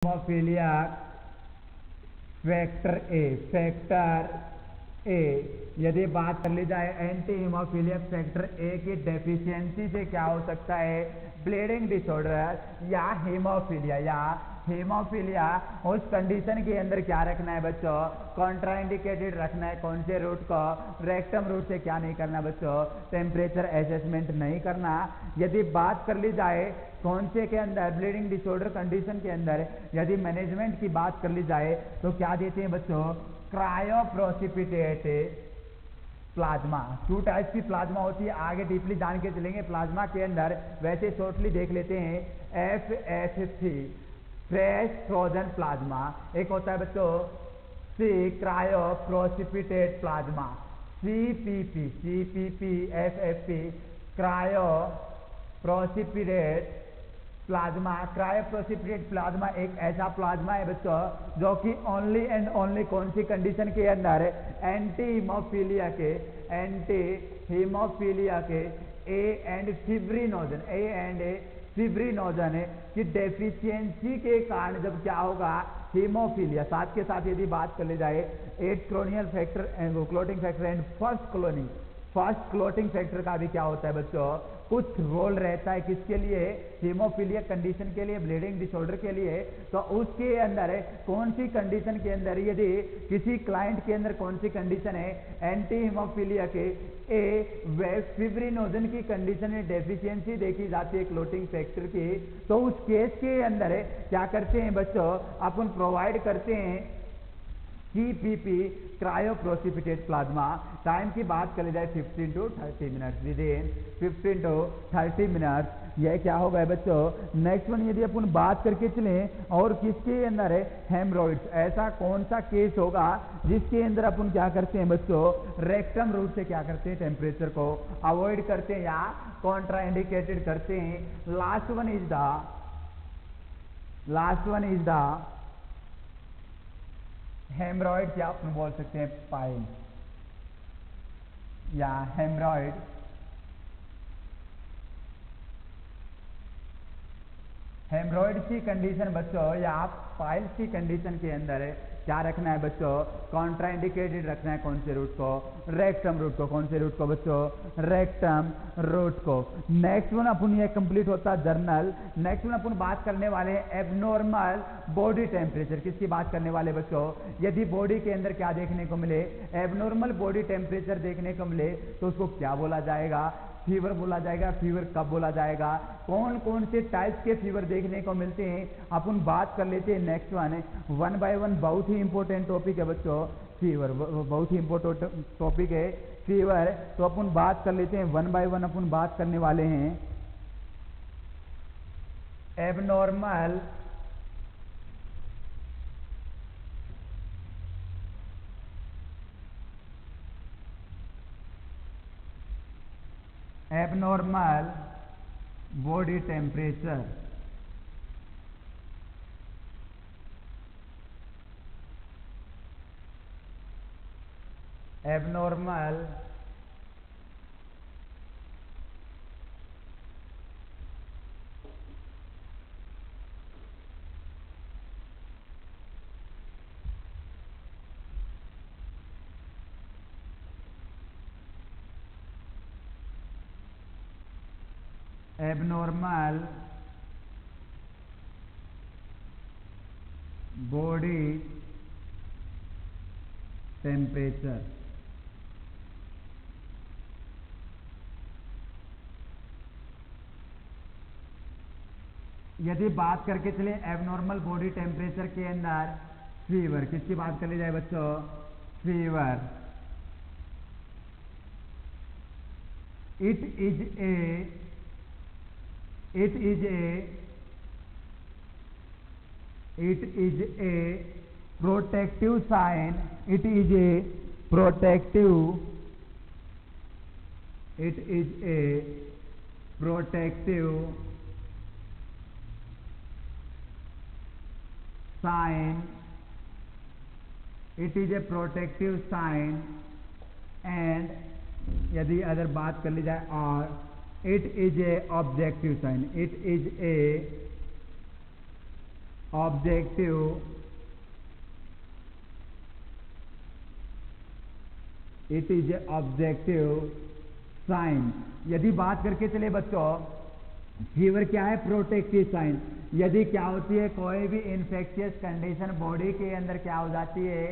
Haemophilia factor ए यदि बात कर ली जाए एंटी हीमोफीलिया फैक्टर ए की डेफिशिएंसी से क्या हो सकता है, ब्लीडिंग डिसऑर्डर या हीमोफीलिया उस कंडीशन के अंदर क्या रखना है बच्चों, कॉन्ट्राइंडिकेटेड रखना है। कौन से रूट को, रेक्टम रूट से क्या नहीं करना बच्चों, टेम्परेचर असेसमेंट नहीं करना। यदि बात कर ली जाए कौन से के अंदर, ब्लीडिंग डिसऑर्डर कंडीशन के अंदर यदि मैनेजमेंट की बात कर ली जाए तो क्या देते हैं बच्चों, क्रायोप्रोसिपिटेट प्लाज्मा। 2 टाइप्स की प्लाज्मा होती है, आगे डीपली जान के चलेंगे प्लाज्मा के अंदर, वैसे शॉर्टली देख लेते हैं। FFP फ्रेश फ्रोजन प्लाज्मा, एक होता है बच्चों C cryoprecipitate plasma, CPP FFP cryoprecipitate plasma. Cryoprecipitate plasma एक ऐसा प्लाज्मा है बच्चों जो कि ओनली एंड ओनली कौन सी कंडीशन के अंदर, एंटी हीमोफीलिया के ए एंड फिब्रिनोजन की डेफिशिएंसी के कारण जब क्या होगा, हीमोफीलिया। साथ के साथ यदि बात कर ली जाए 8 colonial factor clotting factor and first clotting factor का भी क्या होता है बच्चों, कुछ रोल रहता है किसके लिए, हीमोफीलिया कंडीशन के लिए, ब्लीडिंग डिसऑर्डर के लिए। तो उसके अंदर कौन सी कंडीशन के अंदर, यदि किसी क्लाइंट के अंदर कौन सी कंडीशन है, एंटी हीमोफीलिया के ए व फिब्रिनोजन की कंडीशन में डेफिशिएंसी देखी जाती है क्लोटिंग फैक्टर की, तो उस केस के अंदर क्या करते हैं बच्चों, अपन प्रोवाइड करते हैं CPP क्रायोप्रोसिपिटेट प्लाज्मा। टाइम की बात कर ली जाए 15 to 30 minute, within 15 to 30 minute यह क्या होगा बच्चों। नेक्स्ट वन यदि अपन बात करके चलें और किसके अंदर है, हेमरॉइड्स। ऐसा कौन सा केस होगा जिसके अंदर अपन क्या करते हैं बच्चों, रेक्टम रूट से क्या करते हैं, टेम्परेचर को अवॉइड करते हैं या कॉन्ट्राइंडिकेटेड करते हैं। Last one is the haemorrhoid, क्या आप बोल सकते हैं पाइल या हेमरॉइड। हेमरॉइड की कंडीशन बच्चों या पाइल्स की कंडीशन के अंदर क्या रखना है बच्चों, कॉन्ट्राइंडिकेटेड रखना है कौन से रूट को, रेक्टम रूट को। कौन से रूट को बच्चों, रेक्टम रूट को। नेक्स्ट वन अपन ये कंप्लीट होता है जर्नल। नेक्स्ट वन अपन बात करने वाले हैं एबनॉर्मल बॉडी टेम्परेचर। किसकी बात करने वाले बच्चों, यदि बॉडी के अंदर क्या देखने को मिले, एबनॉर्मल बॉडी टेम्परेचर देखने को मिले तो उसको क्या बोला जाएगा, फीवर बोला जाएगा। फीवर कब बोला जाएगा, कौन कौन से टाइप्स के फीवर देखने को मिलते हैं, अपन बात कर लेते हैं। नेक्स्ट वन बाय वन, बहुत ही इंपॉर्टेंट टॉपिक है बच्चों फीवर, बहुत ही इंपॉर्टेंट टॉपिक है फीवर। तो अपन बात कर लेते हैं वन बाय वन, अपन बात करने वाले हैं abnormal body temperature. Abnormal body temperature. यदि बात करके चले एबनॉर्मल बॉडी टेम्परेचर के अंदर फीवर, किसकी बात कर ली जाए बच्चों, fever. It is a protective sign, it is a protective sign and यदि अगर बात कर ली जाए और it is a objective sign, it is a objective, it is objective sign. यदि बात करके चले बच्चों, फीवर क्या है? Protective sign. यदि क्या होती है, कोई भी इन्फेक्शियस कंडीशन बॉडी के अंदर क्या हो जाती है,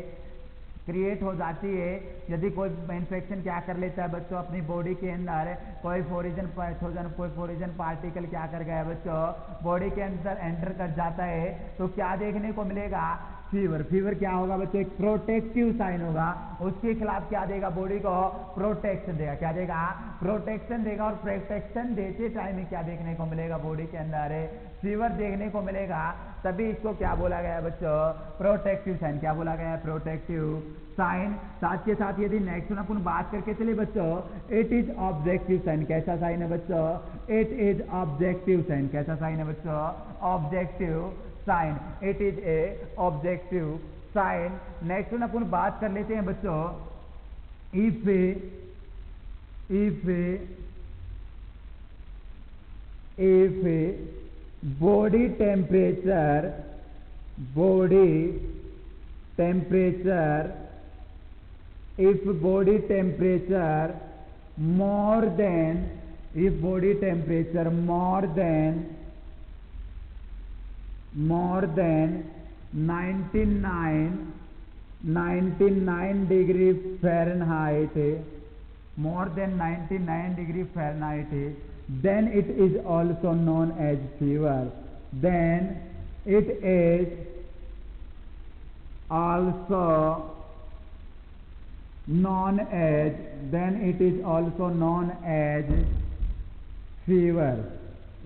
क्रिएट हो जाती है, यदि कोई इन्फेक्शन क्या कर लेता है बच्चों अपनी बॉडी के अंदर, कोई फॉरिजन पैथोजन, कोई फॉरिजन पार्टिकल क्या कर गया बच्चों, बॉडी के अंदर एंटर कर जाता है, तो क्या देखने को मिलेगा? फीवर। फीवर क्या होगा बच्चों? एक प्रोटेक्टिव साइन होगा। उसके खिलाफ क्या देगा? बॉडी को प्रोटेक्शन देगा। क्या देगा? प्रोटेक्शन देगा। और प्रोटेक्शन देते टाइम में क्या देखने को मिलेगा? बॉडी के अंदर फीवर देखने को मिलेगा। तभी इसको क्या बोला गया है बच्चों? Protective sign. क्या बोला गया है? Protective sign. साथ के साथ यदि नेक्स्ट में अपन बात करके चले बच्चों, इट इज ऑब्जेक्टिव साइन। कैसा साइन है बच्चों? It is objective sign. कैसा साइन है बच्चों? Objective sign. It is a objective sign. Next में अपन बात कर लेते हैं बच्चों, if body temperature if body temperature more than 99 degree Fahrenheit, more than 99 degree Fahrenheit, then it is also known as fever. Then it is also known as fever.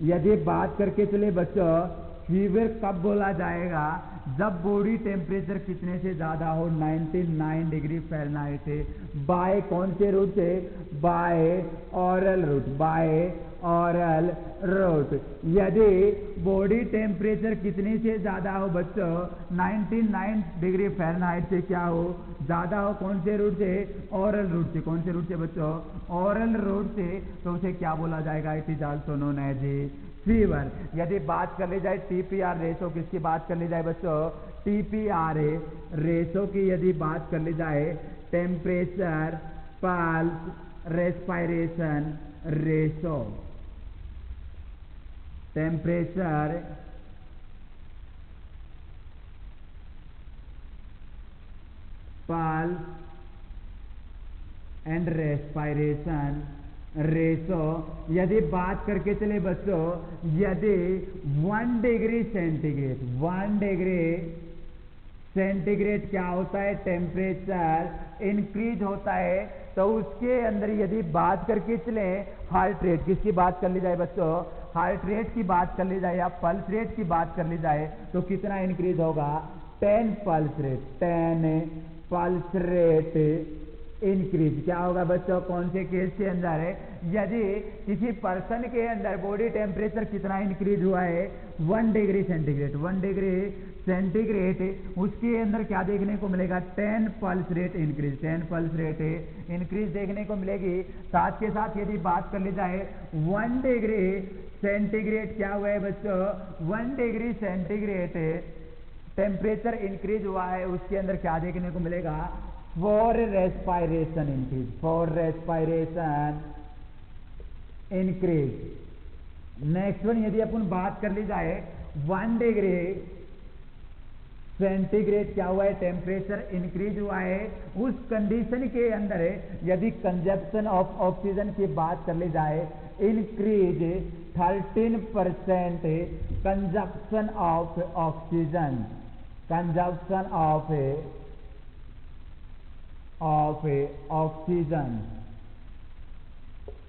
यदि बात करके चले बच्चों, फीवर कब बोला जाएगा? जब बॉडी टेम्परेचर कितने से ज्यादा हो? 99 डिग्री फ़ारेनहाइट। बाय कौन से रूट से? By oral route. यदि बॉडी टेम्परेचर कितने से ज्यादा हो बच्चों? 99 डिग्री फ़ारेनहाइट से क्या हो? ज्यादा हो। कौन से रूट से? ऑरल रूट से। कौन से रूट से बच्चों? ऑरल रूट से। तो उसे क्या बोला जाएगा? It is also known as fever. यदि बात कर ली जाए टीपीआर रेशो, किसकी बात कर ली जाए बच्चों? टीपीआर रेशो की यदि बात कर ली जाए, temperature pulse respiration ratio. Temperature pulse and respiration ratio. यदि बात करके चले बच्चों, यदि 1 डिग्री सेंटीग्रेड क्या होता है? टेम्परेचर इंक्रीज होता है, तो उसके अंदर यदि बात करके चले हार्ट रेट, किसकी बात कर ली जाए बच्चों? हार्ट रेट की बात कर ली जाए या पल्स रेट की बात कर ली जाए, तो कितना इंक्रीज होगा? 10 पल्स रेट इंक्रीज। क्या होगा बच्चों? कौन से केस के अंदर है? यदि किसी पर्सन के अंदर बॉडी टेम्परेचर कितना इंक्रीज हुआ है? 1 डिग्री सेंटीग्रेड। 1 डिग्री सेंटीग्रेड, उसके अंदर क्या देखने को मिलेगा? 10 pulse rate increase. 10 pulse rate increase देखने को मिलेगी। साथ के साथ यदि बात कर ली जाए 1 डिग्री सेंटीग्रेड क्या हुआ है बच्चों? 1 डिग्री सेंटीग्रेड टेम्परेचर इंक्रीज हुआ है, उसके अंदर क्या देखने को मिलेगा? For respiration increase. Next one यदि अपन बात कर ली जाए 1 डिग्री सेंटीग्रेड क्या हुआ है? टेम्परेचर इंक्रीज हुआ है, उस कंडीशन के अंदर यदि कंजप्शन ऑफ ऑक्सीजन की बात कर ली जाए, इंक्रीज 13% कंजप्शन ऑफ ऑक्सीजन।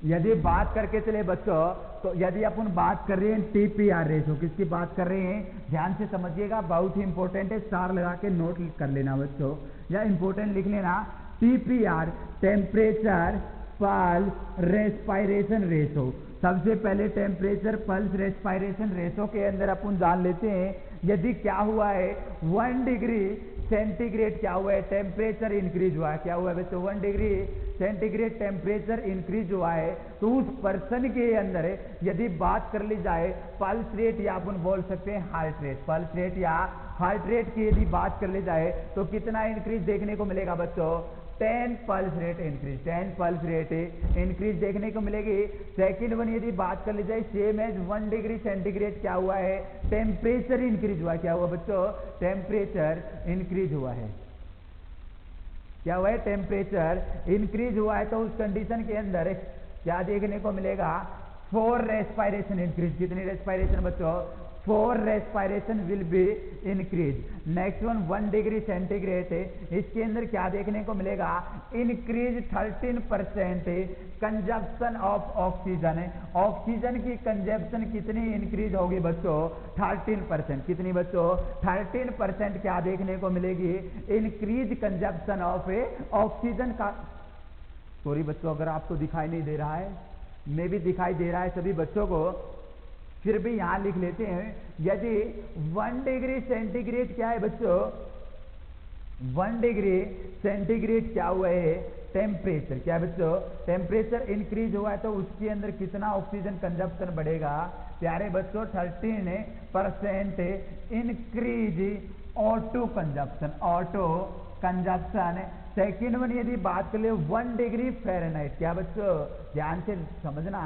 यदि बात करके चले बच्चों, तो यदि अपन बात कर रहे हैं टीपीआर रेशो, किसकी बात कर रहे हैं? ध्यान से समझिएगा, बहुत ही इंपॉर्टेंट है, स्टार लगा के नोट कर लेना बच्चों, या इंपॉर्टेंट लिख लेना। TPR temperature pulse respiration ratio. सबसे पहले टेम्परेचर पल्स रेस्पायरेशन रेशो के अंदर अपन जान लेते हैं, यदि क्या हुआ है 1 डिग्री सेंटीग्रेड क्या हुआ है, टेम्परेचर इंक्रीज हुआ है। क्या हुआ है बच्चों, 1 डिग्री सेंटीग्रेड टेम्परेचर इंक्रीज हुआ है, तो उस पर्सन के अंदर यदि बात कर ली जाए पल्स रेट या अपन बोल सकते हैं हार्ट रेट, पल्स रेट या हार्ट रेट की यदि बात कर ली जाए तो कितना इंक्रीज देखने को मिलेगा बच्चों, 10 pulse rate increase, 10 pulse rate increase देखने को मिलेगी। सेकंड वन यदि बात कर ली जाए सेम एज 1 डिग्री सेंटीग्रेड क्या हुआ है, टेम्परेचर इंक्रीज हुआ है। क्या हुआ बच्चों, टेम्परेचर इंक्रीज हुआ है। क्या हुआ है, टेम्परेचर इंक्रीज हुआ है, तो उस कंडीशन के अंदर क्या देखने को मिलेगा, 4 रेस्पायरेशन इंक्रीज। कितनी रेस्पायरेशन बच्चों, 4 respiration will be increase. Next one 1 degree centigrade है, इसके अंदर क्या देखने को मिलेगा, इंक्रीज 13% कंजप्शन ऑफ ऑक्सीजन है। ऑक्सीजन की कंजप्शन कितनी इंक्रीज होगी बच्चों, 13%। कितनी बच्चों, 13% क्या देखने को मिलेगी, इंक्रीज कंजप्शन ऑफ ऑक्सीजन का। सॉरी बच्चों, अगर आपको दिखाई नहीं दे रहा है, मैं भी दिखाई दे रहा है सभी बच्चों को, फिर भी यहां लिख लेते हैं। यदि 1 डिग्री सेंटीग्रेड क्या है बच्चों, 1 डिग्री सेंटीग्रेड क्या हुआ है, टेम्परेचर क्या है बच्चों, टेम्परेचर इंक्रीज हुआ है, तो उसके अंदर कितना ऑक्सीजन कंजप्शन बढ़ेगा प्यारे बच्चों, 13% increase auto consumption, auto consumption. Second one यदि बात कर ले 1 डिग्री फ़ारेनहाइट, क्या बच्चों ध्यान से समझना,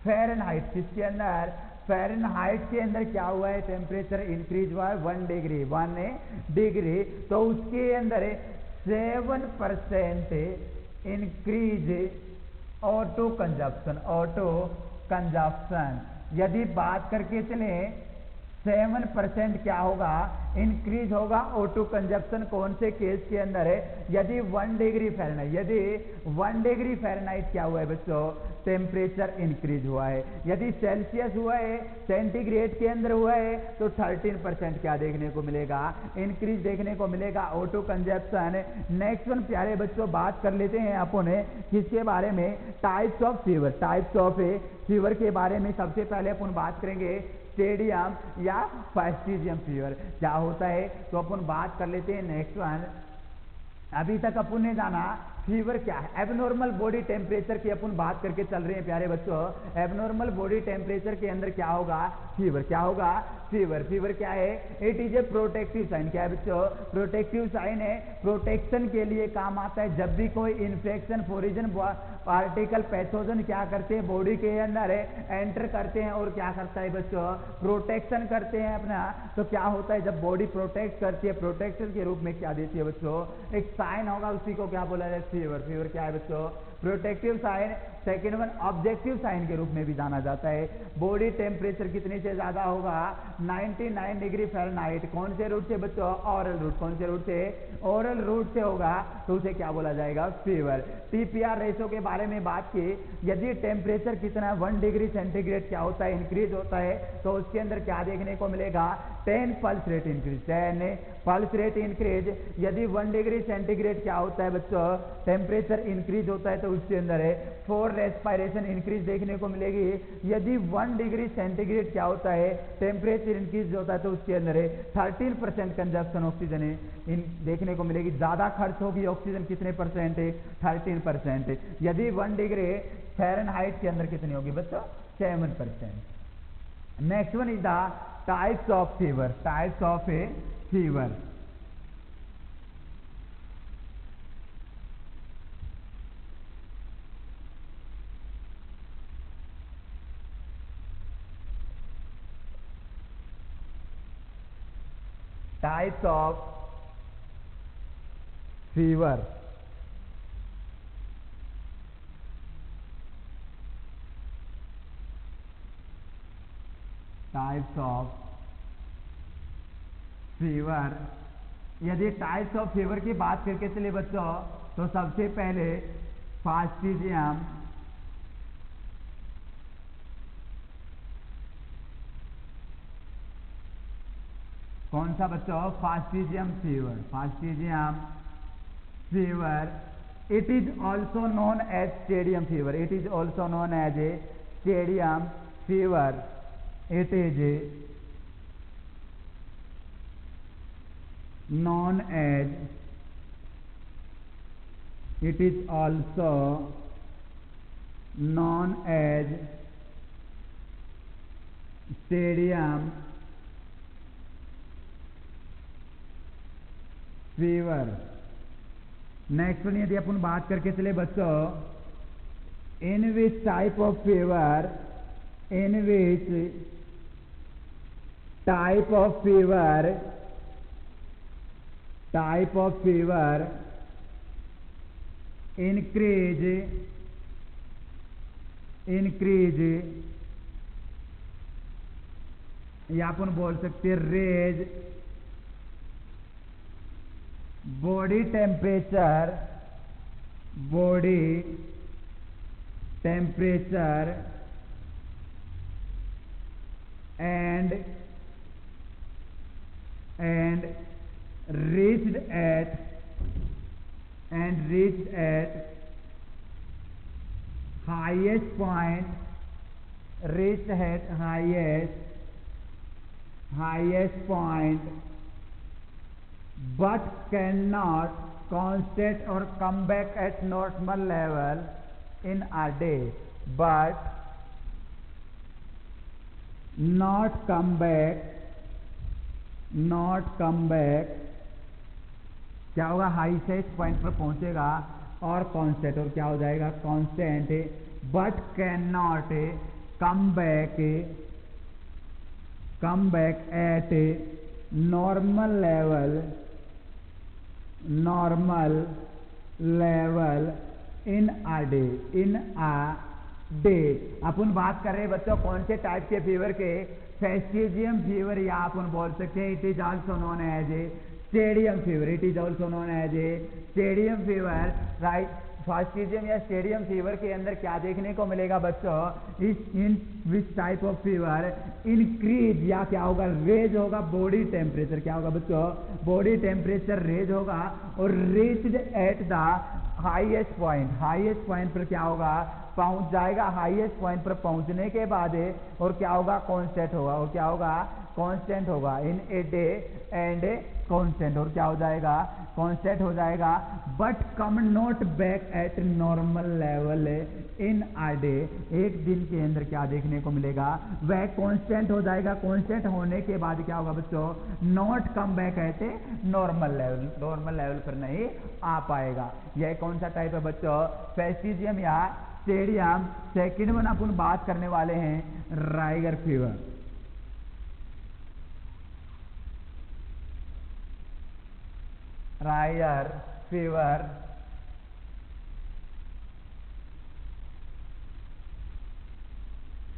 फ़ारेनहाइट किसके अंदर, फ़ारेनहाइट के अंदर क्या हुआ है, टेम्परेचर इंक्रीज हुआ है 1 डिग्री, 1 डिग्री, तो उसके अंदर 7% increase auto consumption, auto consumption. यदि बात करके चले 7% क्या होगा, इंक्रीज होगा ऑटो कंजप्शन। कौन से केस के अंदर है, यदि 1 डिग्री फ़ारेनहाइट, यदि 1 डिग्री फ़ारेनहाइट क्या हुआ है बच्चों, टेम्परेचर इंक्रीज हुआ है। यदि सेल्सियस हुआ है, सेंटीग्रेड के अंदर हुआ है, तो 13% क्या देखने को मिलेगा, इंक्रीज देखने को मिलेगा ऑटो कंजप्शन। नेक्स्ट वन प्यारे बच्चों बात कर लेते हैं अपन किसके बारे में, types of fever. Types of fever के बारे में सबसे पहले अपन बात करेंगे स्टेडियम या फास्टिजियम फीवर क्या होता है, तो अपन बात कर लेते हैं। नेक्स्ट वन, अभी तक अपन ने जाना फीवर क्या है, एबनॉर्मल बॉडी टेम्परेचर की अपन बात करके चल रहे हैं प्यारे बच्चों। एबनॉर्मल बॉडी टेम्परेचर के अंदर क्या होगा, फीवर। क्या होगा, फीवर। फीवर क्या है, it is a protective sign. क्या है बच्चों, प्रोटेक्टिव साइन है, प्रोटेक्शन के लिए काम आता है। जब भी कोई इन्फेक्शन फोरिजन पार्टिकल पैथोजन क्या करते हैं, बॉडी के अंदर एंटर करते हैं और क्या करता है बच्चों, प्रोटेक्शन करते हैं अपना। तो क्या होता है, जब बॉडी प्रोटेक्ट करती है, प्रोटेक्शन के रूप में क्या देती है बच्चों, एक साइन होगा, उसी को क्या बोला जाए, फीवर। फीवर क्या है बच्चों, protective sign. Second one objective sign के रूप में भी जाना जाता है। बॉडी टेम्परेचर कितने से ज्यादा होगा, 99 डिग्री फ़ारेनहाइट। कौन से रूट से बच्चों, ऑरल रूट। कौन से रूट से, ऑरल रूट से होगा, तो उसे क्या बोला जाएगा, फीवर। टीपीआर रेशो के बारे में बात की, यदि टेम्परेचर कितना 1 डिग्री सेंटीग्रेड क्या होता है, इंक्रीज होता है, तो उसके अंदर क्या देखने को मिलेगा, 10 pulse rate increase, 10 pulse rate increase. यदि 1 डिग्री सेंटीग्रेड क्या होता है बच्चों, टेम्परेचर इंक्रीज होता है, तो उसके अंदर 4 रेस्पायरेशन इंक्रीज देखने को मिलेगी। यदि 1 डिग्री सेंटीग्रेड क्या होता है, टेम्परेचर इंक्रीज होता है, तो उसके अंदर 13% कंजप्शन ऑक्सीजन देखने को मिलेगी। ज्यादा खर्च होगी ऑक्सीजन, कितने परसेंट, 13%। यदि 1 डिग्री फ़ारेनहाइट के अंदर कितनी होगी बच्चों, 7%। Next one is the types of fever. Types of a fever, types of fever. Types of fever, यदि टाइप्स ऑफ फीवर की बात करके चले बच्चों, तो सबसे पहले फास्टिजियम, कौन सा बच्चों, fastigium fever. Fastigium fever It is also known as stadium fever. It is also known as a stadium fever. It is known as, it is also known as stadium fever. Next one यदि अपन बात करके चले बच्चों, in which type of fever, in which type of fever, type of fever increase, increase या अपन बोल सकते raise body temperature, body temperature and reached at highest point, reached at highest point, but cannot constant or come back at normal level in a day, but not come back, क्या होगा, highest point पर पहुंचेगा और constant, और क्या हो जाएगा, constant, but can not come back at normal level in a day, अपन बात कर रहे हैं बच्चों कौन से टाइप के फीवर के, फैस्टिजियम फीवर, या अपन बोल सकते हैं it is also known as a stadium fever, it is also known as a stadium fever, right. Fastigium या स्टेडियम फीवर के अंदर क्या देखने को मिलेगा बच्चों, इस in which type of fever increase, या क्या होगा, रेज होगा बॉडी टेम्परेचर, क्या होगा बच्चों, बॉडी टेम्परेचर रेज होगा, और reached at the highest point, highest point पर क्या होगा, पहुंच जाएगा, हाईएस्ट पॉइंट पर पहुंचने के बाद और क्या होगा, कांस्टेंट होगा, और क्या होगा, कांस्टेंट होगा इन ए डे एंड कांस्टेंट, और क्या हो जाएगा, कांस्टेंट हो जाएगा, but come not back at normal level in a day, एक दिन के अंदर क्या देखने को मिलेगा, वह कांस्टेंट हो जाएगा, कांस्टेंट होने के बाद क्या होगा बच्चों, not come back at normal level, normal level पर नहीं आ पाएगा। यह कौन सा टाइप है बच्चों, फैस्टिजियम या स्टेडियम। सेकेंड वन अपन बात करने वाले हैं rigor fever. Rigor fever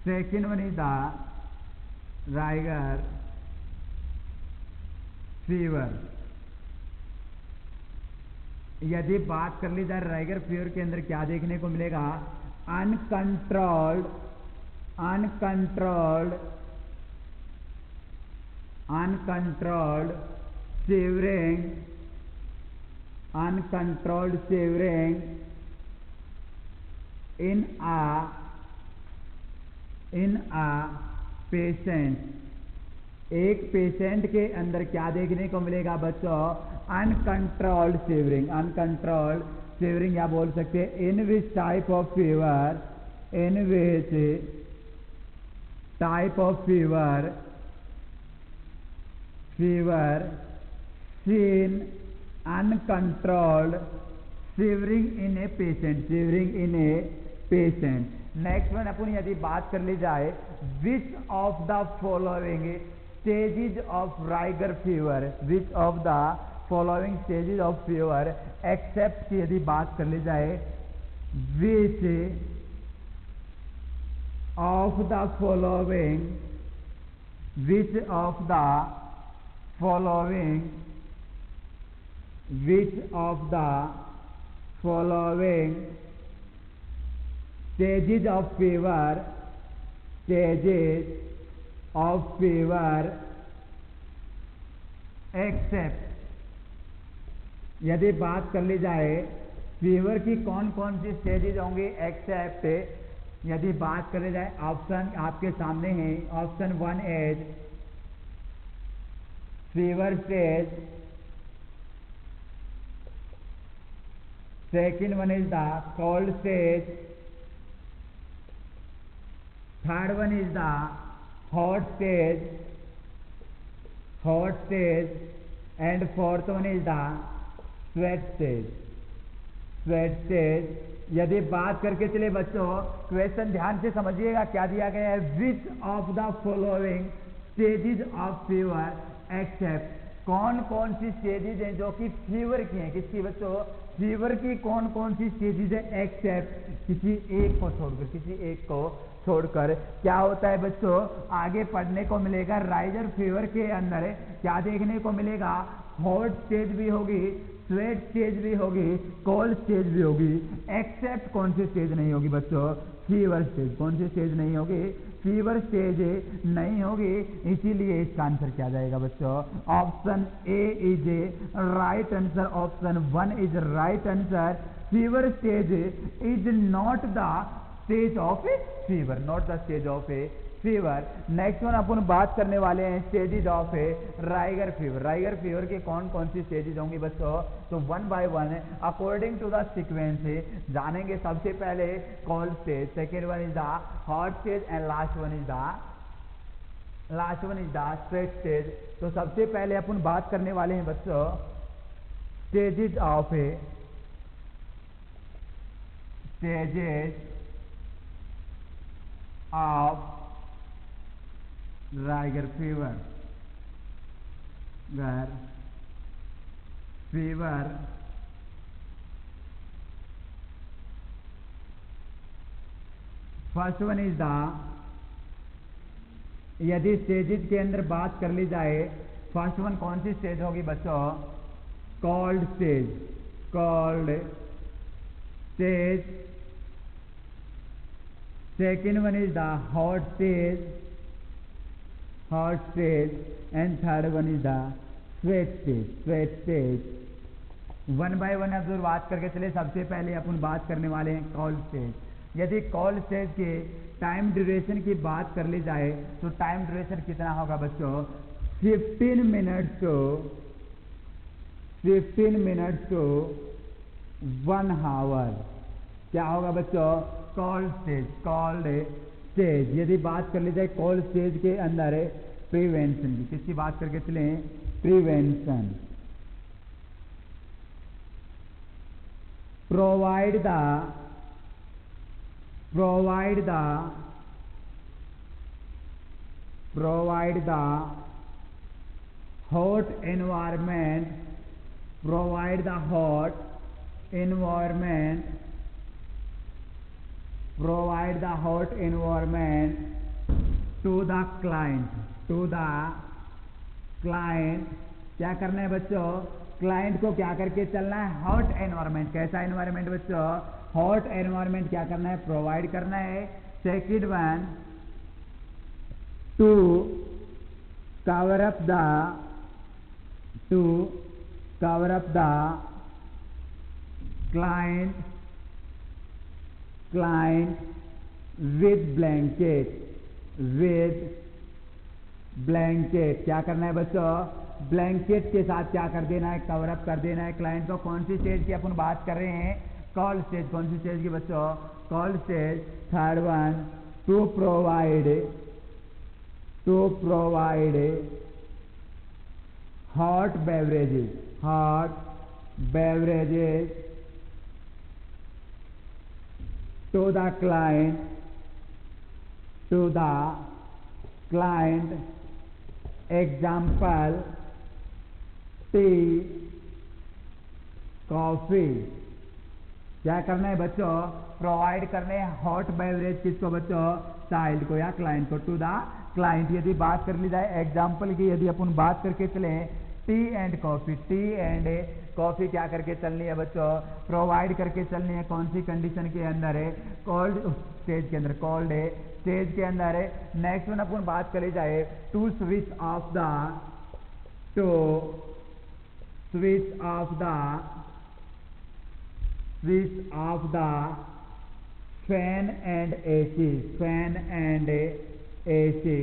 second one is the rigor fever. यदि बात कर ली जाए राइगर फीवर के अंदर क्या देखने को मिलेगा, uncontrolled shivering in a patient, एक पेशेंट के अंदर क्या देखने को मिलेगा बच्चों, अनकंट्रोल्ड शिवरिंग, या बोल सकते हैं in which type of fever, in which type of fever seen uncontrolled shivering in a patient. Next one अपन यदि बात कर ली जाए, which of the following stages of rigor fever, which of the following stages of fever except की यदि बात कर ली जाए, which of the following stages of fever except, यदि बात कर ली जाए फीवर की कौन कौन सी स्टेजेज होंगी एक्सेप्ट, यदि बात करें जाए ऑप्शन आपके सामने है। Option 1 is fever stage, second one is the cold stage, third one is the hot stage, and fourth one is the sweat stage. यदि बात करके चले बच्चों, क्वेश्चन ध्यान से समझिएगा क्या दिया गया है। Which of the following stages of fever except, कौन कौन सी स्टेजेस हैं जो कि फीवर की हैं। किसकी बच्चों? फीवर की कौन कौन सी स्टेजेस है एक्सेप्ट, किसी एक को छोड़कर। क्या होता है बच्चों, आगे पढ़ने को मिलेगा राइजर फीवर के अंदर क्या देखने को मिलेगा, हॉट स्टेज भी होगी, स्वेट स्टेज भी होगी, कोल्ड स्टेज भी होगी, एक्सेप्ट कौन सी स्टेज नहीं होगी बच्चों, फीवर स्टेज। कौन सी स्टेज नहीं होगी, फीवर स्टेज नहीं होगी। इसीलिए इसका आंसर क्या जाएगा बच्चों, option A is a right answer, option 1 is right answer. Fever stage is not the stage of a fever, not the stage of a fever. Next one अपन बात करने वाले हैं stages of a rigor fever. Rigor fever के कौन कौन सी stages होंगी बच्चों, तो 1 by 1 according to the sequence जानेंगे। सबसे पहले cold stage, second one is the hot stage and last one is the sweat stage. तो सबसे पहले अपन बात करने वाले हैं बच्चों stages of a rigor fever. First one is the, यदि स्टेजेस के अंदर बात कर ली जाए, फर्स्ट वन कौन सी स्टेज होगी बच्चों, cold stage. Second one is the hot stage, and third one is the sweat stage. 1 by 1 अब बात करके चले। सबसे पहले अपन बात करने वाले हैं कोल्ड स्टेज। यदि कोल्ड स्टेज के टाइम ड्यूरेशन की बात कर ली जाए तो टाइम ड्यूरेशन कितना होगा बच्चों, 15 मिनट्स टू 1 आवर। क्या होगा बच्चों, कोल्ड स्टेज। यदि बात कर ली जाए कोल्ड स्टेज के अंदर प्रिवेंशन की, किसकी बात करके चले, prevention. Provide the hot environment, provide the hot environment to the client। क्या करना है बच्चों, क्लाइंट को क्या करके चलना है, हॉट एनवायरमेंट। कैसा एनवायरमेंट बच्चों, हॉट एनवायरमेंट क्या करना है, प्रोवाइड करना है। Second one, to cover up the client with blanket। क्या करना है बच्चों, ब्लैंकेट के साथ क्या कर देना है, कवर अप कर देना है क्लाइंट को। कौन सी स्टेज की अपन बात कर रहे हैं, कोल्ड स्टेज। कौन सी स्टेज की बच्चों, cold stage. Third one, to provide hot beverages to the client, example tea, coffee। क्या करना है बच्चों, प्रोवाइड करने हैं हॉट बेवरेज किसको बच्चों, चाइल्ड को या क्लाइंट को, टू द क्लाइंट। यदि बात कर ली जाए एग्जाम्पल की, यदि अपन बात करके चले टी एंड कॉफी क्या करके चलनी है बच्चों, प्रोवाइड करके चलनी है। कौन सी कंडीशन के अंदर है, कोल्ड स्टेज के अंदर, कोल्ड स्टेज के अंदर है। नेक्स्ट वन अपन बात करी जाए to switch off the switch off the fan and AC, fan and AC,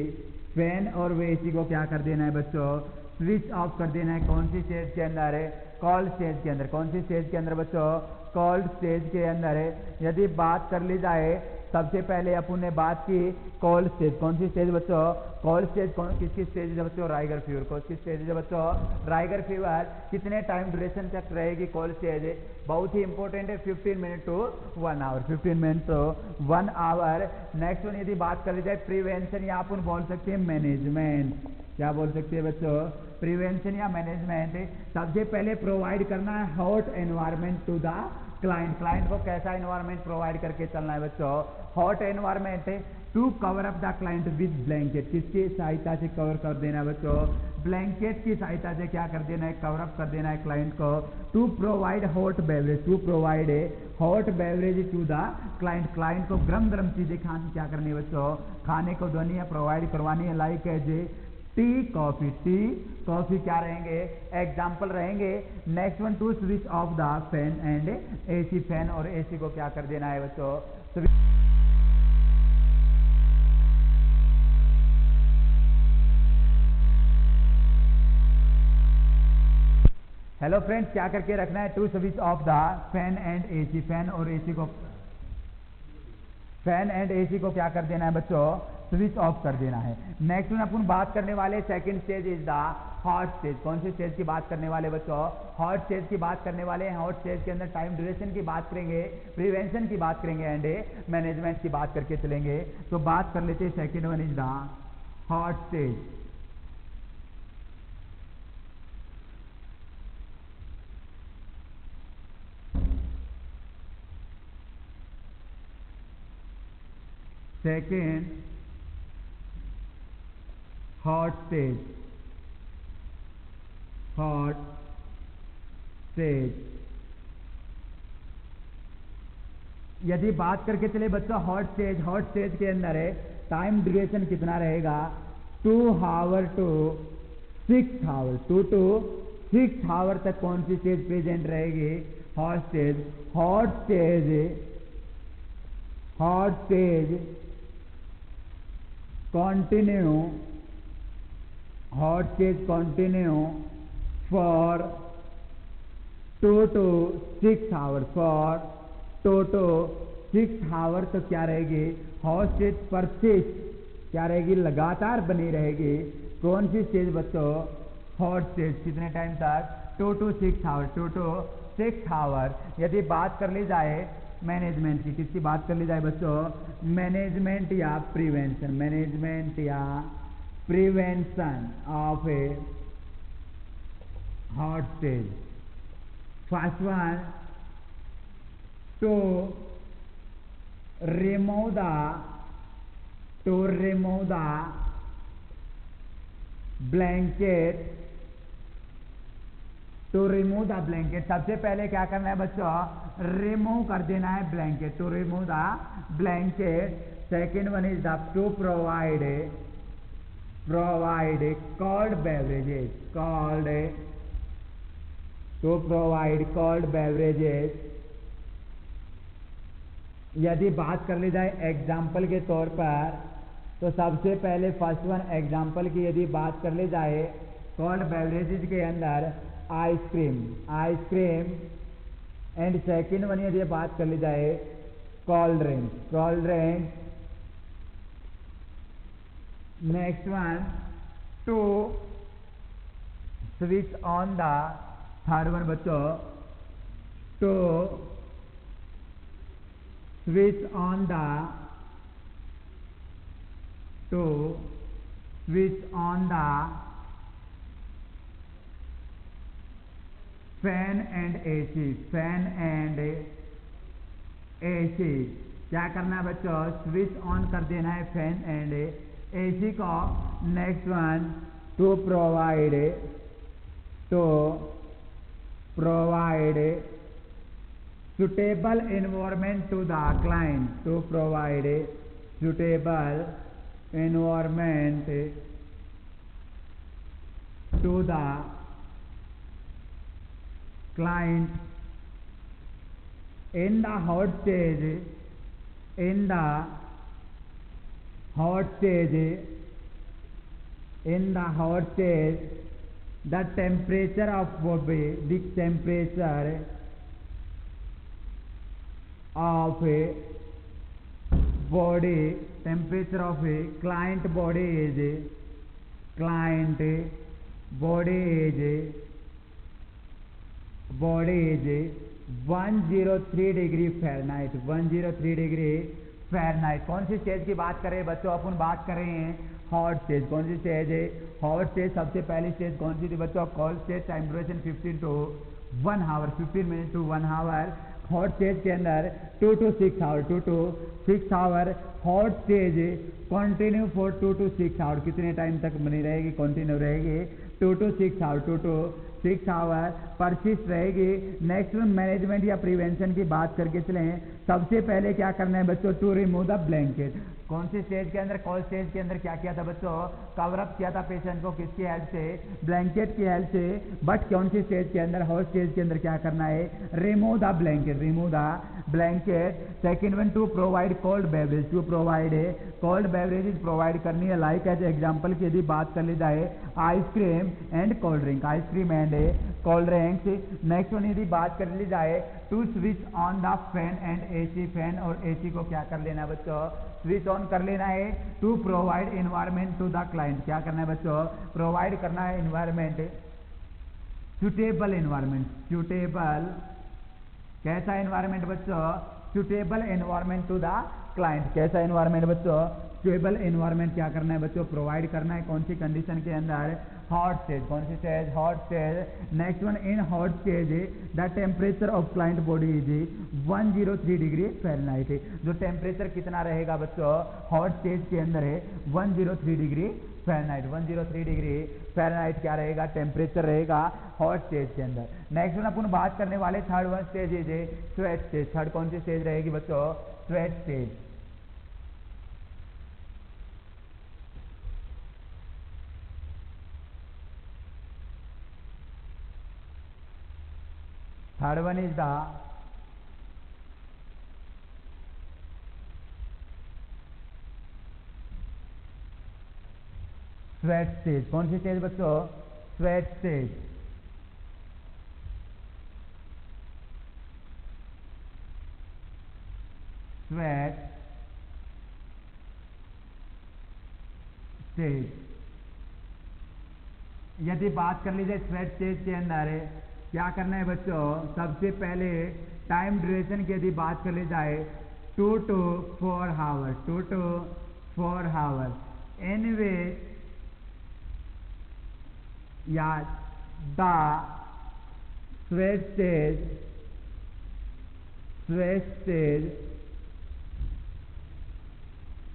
fan और एसी को क्या कर देना है बच्चों, स्विच ऑफ कर देना है। कौन सी स्टेज के अंदर है, कोल्ड स्टेज के अंदर। कौन सी स्टेज के अंदर बच्चों, कोल्ड स्टेज के अंदर है। यदि बात कर ली जाए, सबसे पहले अपन ने बात की कोल्ड स्टेज। कौन सी स्टेज बच्चों, कोल्ड स्टेज। किसकी स्टेज है बच्चों, राइगर फीवर। कौन सी स्टेज है बच्चों, राइगर फीवर। कितने टाइम ड्यूरेशन तक रहेगी कोल्ड स्टेज, बहुत ही इंपॉर्टेंट है, 15 minute to 1 hour, 15 minute to 1 hour. Next one यदि बात कर ली जाए प्रिवेंशन, या अपन बोल सकते हैं मैनेजमेंट। क्या बोल सकते हैं बच्चों, प्रिवेंशन या मैनेजमेंट। सबसे पहले प्रोवाइड करना है hot environment to the client. Client को कैसा एनवायरनमेंट प्रोवाइड करके चलना है बच्चों, hot environment. To cover up the client with blanket, किसकी सहायता से कवर कर देना है बच्चों, ब्लैंकेट की सहायता से क्या कर देना है, कवर अप कर देना है क्लाइंट को। To provide hot beverage, to provide hot beverage to the client. Client को गरम गरम चीजें खाने क्या करनी है बच्चों, खाने को देनी है, प्रोवाइड करवानी है। Like as tea coffee, tea coffee क्या रहेंगे, एग्जाम्पल रहेंगे। Next one, to switch off the fan and AC, fan और एसी को क्या कर देना है बच्चों, हेलो फ्रेंड्स, क्या करके रखना है, to switch off the fan and AC, fan और एसी को, फैन एंड एसी को क्या कर देना है बच्चों, स्विच ऑफ कर देना है। नेक्स्ट में अपन बात करने वाले second stage is the hot stage. कौन सी स्टेज की बात करने वाले बच्चों, हॉट स्टेज की बात करने वाले हैं। हॉट स्टेज के अंदर टाइम ड्यूरेशन की बात करेंगे, प्रिवेंशन की बात करेंगे एंड मैनेजमेंट की बात करके चलेंगे। तो बात कर लेते हैं, second one is the hot stage. Second hot stage, hot stage. यदि बात करके चले बच्चों हॉट स्टेज, हॉट स्टेज के अंदर है टाइम ड्यूरेशन कितना रहेगा, 2 hour to 6 hour, 2 to 6 hour तक कौन सी स्टेज प्रेजेंट रहेगी, hot stage. Hot stage, hot stage continue, hot stage continue for 2 to 6 hours, for 2 to 6 hours तो क्या रहेगी, हॉट स्टेज परसिस्ट, क्या रहेगी, लगातार बनी रहेगी। कौन सी स्टेज बच्चों, हॉट स्टेज। कितने टाइम तक, 2 to 6 आवर, 2 to 6 आवर। यदि बात कर ली जाए मैनेजमेंट की, किसकी बात कर ली जाए बच्चों, मैनेजमेंट या प्रिवेंशन, मैनेजमेंट या prevention of a hot stage. First one, to remove the, to remove the blanket, to remove the blanket. सबसे पहले क्या करना है बच्चों, रिमूव कर देना है blanket, to remove the blanket. Second one is the to provide, provide cold beverages, cold, to provide cold beverages. यदि बात कर ली जाए एग्जाम्पल के तौर पर, तो सबसे पहले फर्स्ट वन एग्जाम्पल की यदि बात कर ली जाए कोल्ड बेवरेजेस के अंदर ice cream, ice cream. And second one यदि बात कर ली जाए cold drink, cold drink. Next one, to switch on the, third one बच्चों, to switch on the, to switch on the fan and AC, fan and AC. क्या करना है बच्चों, स्विच ऑन कर देना है फैन एंड एसी को। Next one, to provide, to provide suitable environment to the client, to provide suitable environment to the client in the hot stage, in the hot stage, in the hot stage, the temperature of body, the temperature of a body, temperature of a client body is, client body is 103 degree Fahrenheit, 103 degree Fahrenheit. कौन सी stage की बात करें बच्चों? अपन बात कर रहे हैं हॉट स्टेज। कौन सी स्टेज है? Hot stage. सबसे पहली स्टेज कौन सी थी बच्चों? Cold stage. Time duration 15 to 1 hour, 15 minute to 1 hour. Hot stage के अंदर 2 to 6 hour, 2 to 6 hour. Hot stage continue for 2 to 6 hour. कितने टाइम तक बनी रहेगी? कंटिन्यू रहेगी 2 to 6 hour, 2 to 6 hour persist रहेगी। नेक्स्ट मैनेजमेंट या प्रिवेंशन की बात करके चलें। सबसे पहले क्या करना है बच्चों? To remove the blanket. कौन सी स्टेज के अंदर? कोल्ड स्टेज के अंदर क्या किया था बच्चों? कवर अप किया था पेशेंट को, किसकी हेल्प से? ब्लैंकेट की हेल्प से। बट कौन सी स्टेज के अंदर? हॉट स्टेज के अंदर क्या करना है? Remove the blanket, remove the blanket. Second one, to provide cold beverage, to provide cold beverage provide करनी है। लाइक एज एग्जाम्पल की यदि बात कर ली जाए ice cream and cold drink, ice cream and cold drinks. Next one यदि बात कर ली जाए to switch on the fan and AC, fan और एसी को क्या कर लेना है बच्चों? स्विच ऑन कर लेना है। To provide environment to the client, क्या करना है बच्चों? प्रोवाइड करना है एनवायरमेंट, सुटेबल एनवायरमेंट, सुटेबल। कैसा एनवायरमेंट बच्चों? Suitable environment to the client. कैसा एनवायरमेंट बच्चों? सुटेबल एनवायरमेंट क्या करना है बच्चों? प्रोवाइड करना है। कौन सी कंडीशन के अंदर? Hot stage. कौन सी stage? Hot stage. Next one, in hot stage the temperature of client body is 103 degree Fahrenheit. जो टेम्परेचर कितना रहेगा बच्चों? हॉट स्टेज के अंदर है 103 डिग्री फ़ारेनहाइट, 103 डिग्री फ़ारेनहाइट क्या रहेगा? टेम्परेचर रहेगा हॉट स्टेज के अंदर। नेक्स्ट वन अपन बात करने वाले third one stage is sweat stage. Third कौन सी स्टेज रहेगी बच्चों? Sweat stage. Third one is the sweat stage. कौन सी स्टेज बच्चों? Sweat stage. Sweat stage. यदि बात कर लीजिए स्वेट स्टेज के अंदर क्या करना है बच्चों? सबसे पहले टाइम ड्यूरेशन की यदि बात कर ली जाए 2 to 4 hour, 2 to 4 hour. Anyway या the sweat stage, sweat stage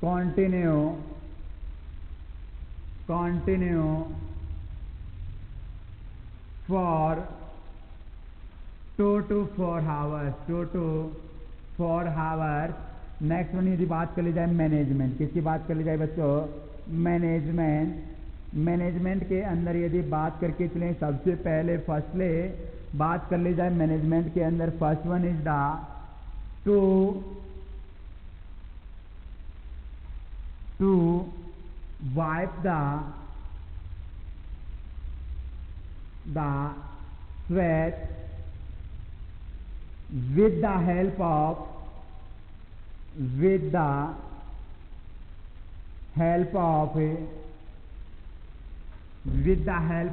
continue for 2 to 4 hours, 2 to 4 hours. Next one यदि बात कर ली जाए मैनेजमेंट, किसकी बात कर ली जाए बच्चों? मैनेजमेंट। मैनेजमेंट के अंदर यदि बात करके चलें, सबसे पहले फर्स्टली बात कर ली जाए मैनेजमेंट के अंदर। First one is the to wipe the sweat with the help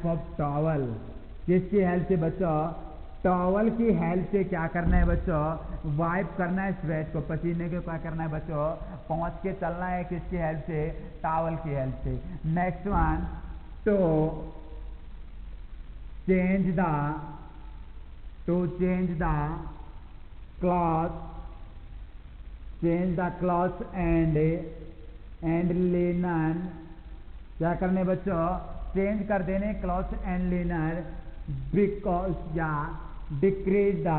of towel. किसकी हेल्प से बच्चों? टॉवल की हेल्प से क्या करना है बच्चों? वाइप करना है स्वेट को, पसीने को क्या करना है बच्चों? पहुंच के चलना है। किसकी हेल्प से? टॉवल की हेल्प से। Next one, to change the cloth and linen। क्या करने बच्चों? चेंज कर देने क्लॉथ एंड लिनन बिकॉज या decrease the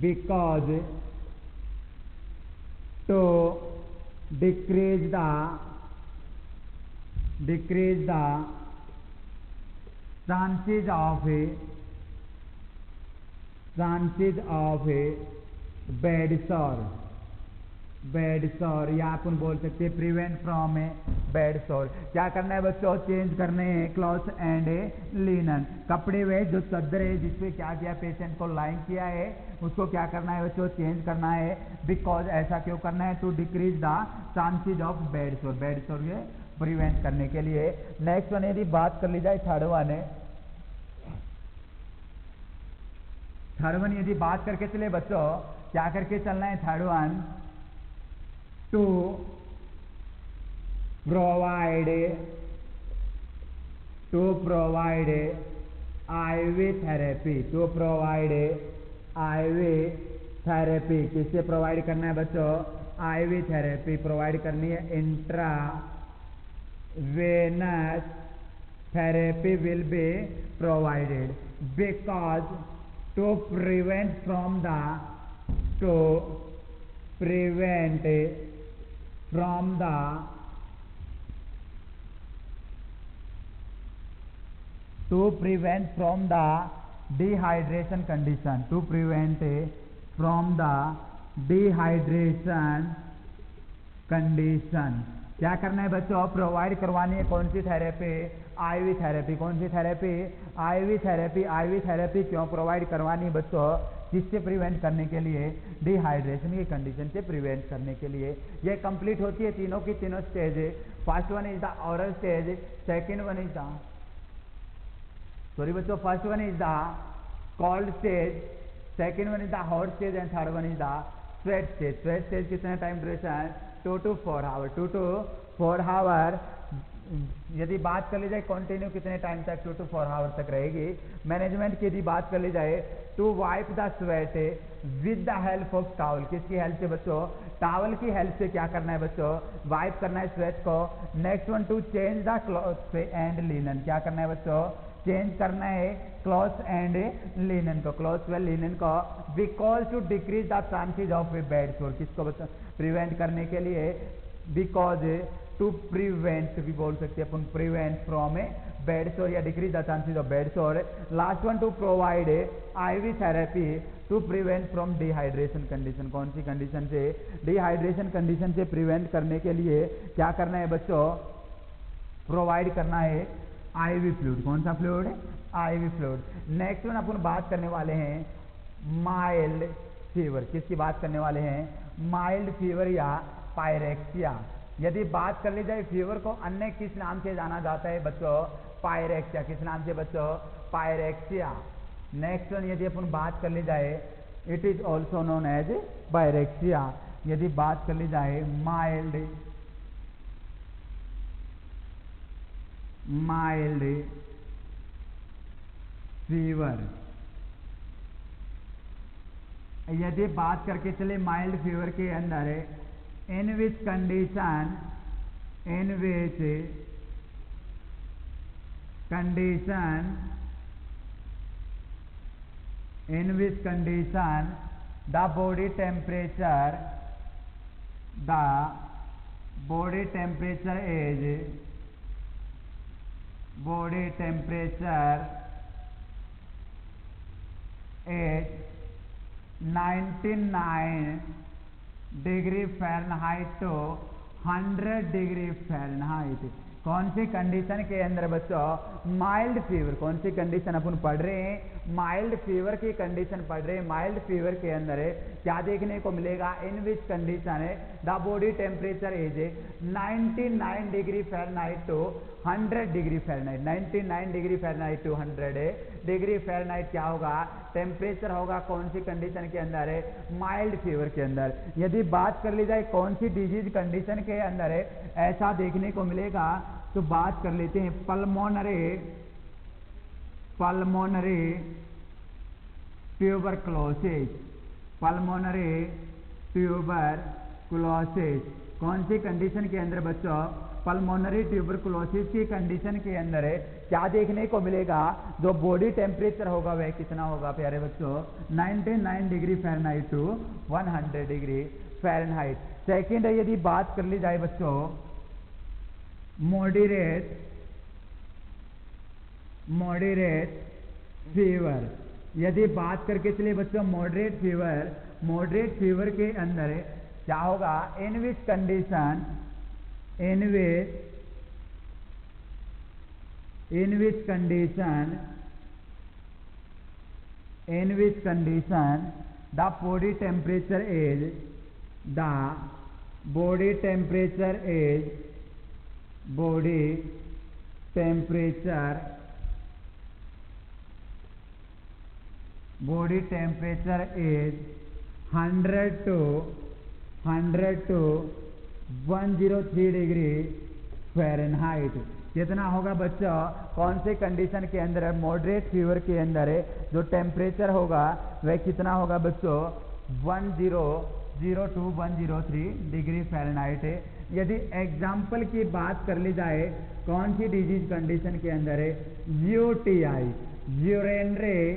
because to decrease the chances of a bed sore या अपन बोल सकते हैं prevent from a bed sore. क्या करना है बच्चों, चेंज करने हैं क्लॉथ एंड ए लिनन, कपड़े वे जो चादर है जिसपे क्या किया पेशेंट को लाइन किया है उसको क्या करना है बच्चों, चेंज करना है। बिकॉज ऐसा क्यों करना है, to decrease the chances of bed sore ये प्रिवेंट करने के लिए। नेक्स्ट वन यदि बात कर ली जाए थर्ड वन यदि बात करके चले बच्चों, क्या करके चलना है third one, to provide IV therapy, किससे प्रोवाइड करना है बच्चों, IV थेरेपी प्रोवाइड करनी है। Intravenous therapy will be provided because to prevent from the dehydration condition। क्या करना है बच्चों, प्रोवाइड करवानी है कौन सी थेरेपी, IV थेरेपी। कौन सी थेरेपी, IV थेरेपी क्यों प्रोवाइड करवानी है बच्चों, किससे प्रिवेंट करने के लिए, डिहाइड्रेशन की कंडीशन से प्रिवेंट करने के लिए। ये कंप्लीट होती है तीनों की तीनों stage. First one is the oral stage, second one is the first one is the cold stage, second one is the hot stage and third one is the sweat stage कितने time duration, 2 to 4 our. यदि बात कर ली जाए continue कितने time तक, 2 to 4 our तक रहेगी। मैनेजमेंट की यदि बात कर ली जाए, to wipe the sweat with the help of towel, किसकी हेल्प से बच्चों, टॉवल की हेल्प से क्या करना है बच्चों, वाइप करना है स्वेट को। Next one, to change the cloth and linen, क्या करना है बच्चों, चेंज करना है क्लॉथ एंड लिनन को, क्लॉथ व लिनन को। Because to decrease the chances of a bed sore, किसको बच्चों, प्रिवेंट करने के लिए। बिकॉज टू प्रिवेंट भी बोल सकते हैं अपन, prevent from a bed sore या decrease the chances of bed sore. Last one, to provide IV therapy to prevent from dehydration condition. कौन सी कंडीशन से, डिहाइड्रेशन कंडीशन से प्रिवेंट करने के लिए क्या करना है बच्चों, प्रोवाइड करना है IV फ्लूइड। कौन सा fluid, IV fluid. Next one अपन बात करने वाले हैं माइल्ड फीवर, किसकी बात करने वाले हैं, माइल्ड फीवर या पायरेक्सिया। यदि बात कर ली जाए फीवर को अन्य किस नाम से जाना जाता है बच्चों, पायरेक्सिया। किस नाम से बच्चों, पायरेक्सिया। नेक्स्ट वन यदि अपन बात कर ली जाए, it is also known as pyrexia. यदि बात कर ली जाए माइल्ड फीवर, यदि बात करके चले माइल्ड फीवर के अंदर, in which condition the body temperature is 99 degree Fahrenheit to 100 degree Fahrenheit. कौन सी कंडीशन के अंदर बच्चों, माइल्ड फीवर। कौन सी कंडीशन अपन पढ़ रहे हैं, माइल्ड फीवर की कंडीशन पढ़ रहे हैं। माइल्ड फीवर के अंदर क्या देखने को मिलेगा, इन विच कंडीशन है the body temperature is 99 degree Fahrenheit to 100 degree Fahrenheit. 99 degree Fahrenheit to 100 degree Fahrenheit क्या होगा, टेम्परेचर होगा। कौन सी कंडीशन के अंदर है, माइल्ड फीवर के अंदर। यदि बात कर ली जाए कौन सी डिजीज कंडीशन के अंदर है ऐसा देखने को मिलेगा, तो बात कर लेते हैं पल्मोनरी ट्यूबरक्लोसिस। कौन सी कंडीशन के अंदर बच्चों, पल्मोनरी ट्यूबरकुलोसिस की कंडीशन के अंदर क्या देखने को मिलेगा, जो बॉडी टेम्परेचर होगा वह कितना होगा प्यारे बच्चों, 99 degree Fahrenheit to 100 degree Fahrenheit. Second है, यदि बात कर ली जाए मॉडरेट फीवर। यदि बात करके चलिए बच्चों मॉडरेट फीवर के अंदर क्या होगा, in which condition the body temperature is body temperature is 100 to 103 degree Fahrenheit. कितना होगा बच्चों, कौन से कंडीशन के अंदर है, मॉडरेट फीवर के अंदर है, जो टेम्परेचर होगा वह कितना होगा बच्चों 100 to 103 डिग्री फ़ारेनहाइट है। यदि एग्जाम्पल की बात कर ली जाए कौन सी डिजीज कंडीशन के अंदर है, UTI यूरिनरी